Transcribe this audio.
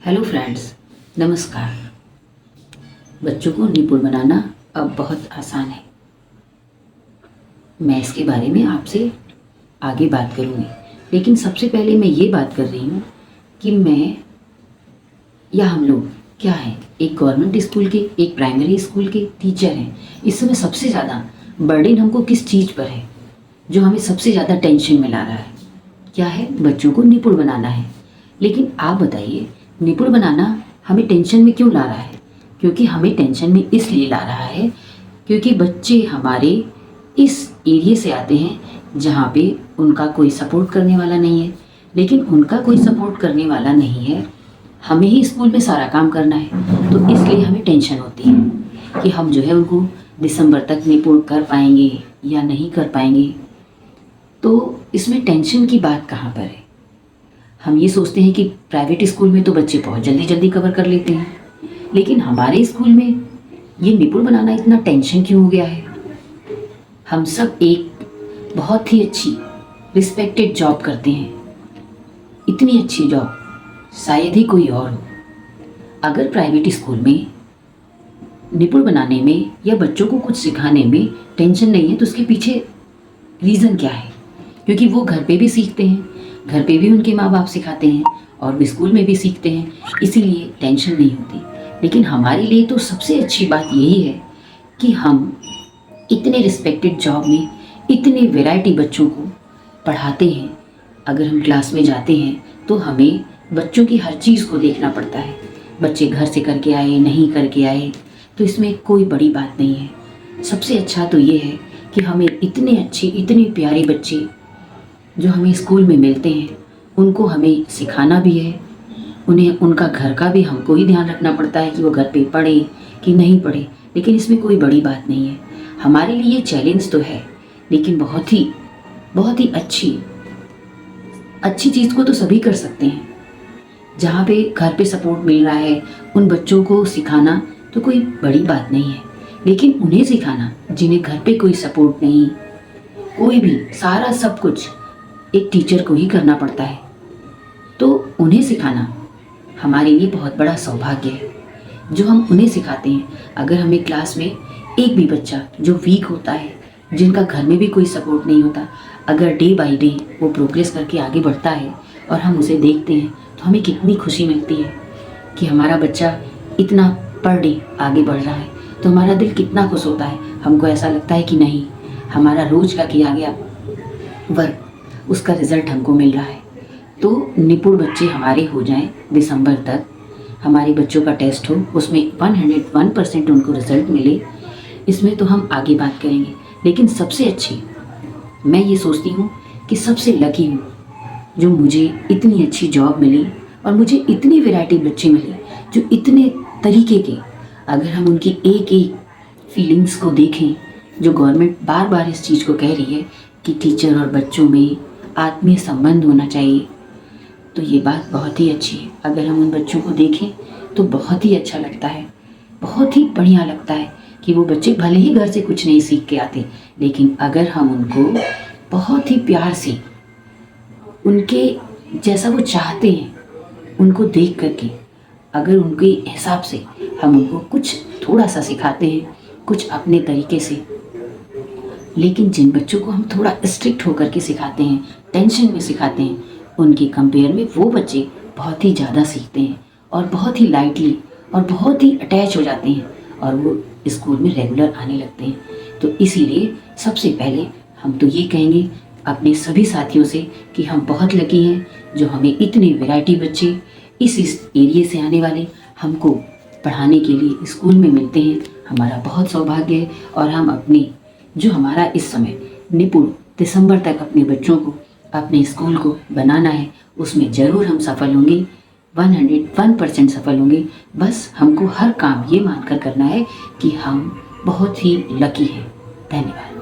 Hello friends, नमस्कार। बच्चों को निपुण बनाना अब बहुत आसान है। मैं इसके बारे में आपसे आगे बात करूँगी, लेकिन सबसे पहले मैं ये बात कर रही हूँ कि मैं या हम लोग क्या हैं, एक गवर्नमेंट स्कूल के, एक प्राइमरी स्कूल के टीचर हैं। इस समय सबसे ज़्यादा बर्डन हमको किस चीज़ पर है, जो हमें सबसे ज़्यादा टेंशन में ला रहा है? क्या है? बच्चों को निपुण बनाना है। लेकिन आप बताइए, निपुण बनाना हमें टेंशन में क्यों ला रहा है? क्योंकि हमें टेंशन में इसलिए ला रहा है क्योंकि बच्चे हमारे इस एरिया से आते हैं जहाँ पे उनका कोई सपोर्ट करने वाला नहीं है। लेकिन उनका कोई सपोर्ट करने वाला नहीं है, हमें ही स्कूल में सारा काम करना है, तो इसलिए हमें टेंशन होती है कि हम जो है उनको दिसंबर तक निपुण कर पाएंगे या नहीं कर पाएंगे। तो इसमें टेंशन की बात कहाँ पर है? हम ये सोचते हैं कि प्राइवेट स्कूल में तो बच्चे बहुत जल्दी जल्दी कवर कर लेते हैं, लेकिन हमारे स्कूल में ये निपुण बनाना इतना टेंशन क्यों हो गया है? हम सब एक बहुत ही अच्छी रिस्पेक्टेड जॉब करते हैं, इतनी अच्छी जॉब शायद ही कोई और हो। अगर प्राइवेट स्कूल में निपुण बनाने में या बच्चों को कुछ सिखाने में टेंशन नहीं है, तो उसके पीछे रीज़न क्या है? क्योंकि वो घर पे भी सीखते हैं, घर पे भी उनके माँ बाप सिखाते हैं और स्कूल में भी सीखते हैं, इसीलिए टेंशन नहीं होती। लेकिन हमारे लिए तो सबसे अच्छी बात यही है कि हम इतने रिस्पेक्टेड जॉब में इतने वैरायटी बच्चों को पढ़ाते हैं। अगर हम क्लास में जाते हैं तो हमें बच्चों की हर चीज़ को देखना पड़ता है। बच्चे घर से करके आए, नहीं करके आए, तो इसमें कोई बड़ी बात नहीं है। सबसे अच्छा तो ये है कि हमें इतने अच्छे, इतने प्यारे बच्चे जो हमें स्कूल में मिलते हैं, उनको हमें सिखाना भी है। उन्हें उनका घर का भी हमको ही ध्यान रखना पड़ता है कि वो घर पे पढ़े कि नहीं पढ़े। लेकिन इसमें कोई बड़ी बात नहीं है। हमारे लिए ये चैलेंज तो है, लेकिन बहुत ही अच्छी चीज़ को तो सभी कर सकते हैं। जहाँ पे घर पे सपोर्ट मिल रहा है, उन बच्चों को सिखाना तो कोई बड़ी बात नहीं है। लेकिन उन्हें सिखाना जिन्हें घर पे कोई सपोर्ट नहीं, कोई भी, सारा सब कुछ एक टीचर को ही करना पड़ता है, तो उन्हें सिखाना हमारे लिए बहुत बड़ा सौभाग्य है जो हम उन्हें सिखाते हैं। अगर हमें क्लास में एक भी बच्चा जो वीक होता है, जिनका घर में भी कोई सपोर्ट नहीं होता, अगर डे बाय डे वो प्रोग्रेस करके आगे बढ़ता है और हम उसे देखते हैं, तो हमें कितनी खुशी मिलती है कि हमारा बच्चा इतना पर डे आगे बढ़ रहा है, तो हमारा दिल कितना खुश होता है। हमको ऐसा लगता है कि नहीं, हमारा रोज़ का किया गया वर्क, उसका रिज़ल्ट हमको मिल रहा है। तो निपुण बच्चे हमारे हो जाएं, दिसंबर तक हमारे बच्चों का टेस्ट हो, उसमें 101% उनको रिज़ल्ट मिले, इसमें तो हम आगे बात करेंगे। लेकिन सबसे अच्छी मैं ये सोचती हूँ कि सबसे लकी हूँ जो मुझे इतनी अच्छी जॉब मिली और मुझे इतनी वैरायटी बच्चे मिले जो इतने तरीके के। अगर हम उनकी एक एक फीलिंग्स को देखें, जो गवर्नमेंट बार बार इस चीज़ को कह रही है कि टीचर और बच्चों में आत्मीय संबंध होना चाहिए, तो ये बात बहुत ही अच्छी है। अगर हम उन बच्चों को देखें तो बहुत ही अच्छा लगता है, बहुत ही बढ़िया लगता है कि वो बच्चे भले ही घर से कुछ नहीं सीख के आते, लेकिन अगर हम उनको बहुत ही प्यार से, उनके जैसा वो चाहते हैं, उनको देख करके, अगर उनके हिसाब से हम उनको कुछ थोड़ा सा सिखाते हैं, कुछ अपने तरीके से, लेकिन जिन बच्चों को हम थोड़ा स्ट्रिक्ट होकर के सिखाते हैं, टेंशन में सिखाते हैं, उनके कंपेयर में वो बच्चे बहुत ही ज़्यादा सीखते हैं और बहुत ही लाइटली और बहुत ही अटैच हो जाते हैं और वो स्कूल में रेगुलर आने लगते हैं। तो इसीलिए सबसे पहले हम तो ये कहेंगे अपने सभी साथियों से कि हम बहुत लकी हैं जो हमें इतने वैरायटी बच्चे इस एरिया से आने वाले हमको पढ़ाने के लिए स्कूल में मिलते हैं। हमारा बहुत सौभाग्य है और हम अपने जो हमारा इस समय निपुण दिसंबर तक अपने बच्चों को, अपने स्कूल को बनाना है, उसमें ज़रूर हम सफल होंगे, 101% सफल होंगे। बस हमको हर काम ये मानकर करना है कि हम बहुत ही लकी हैं। धन्यवाद।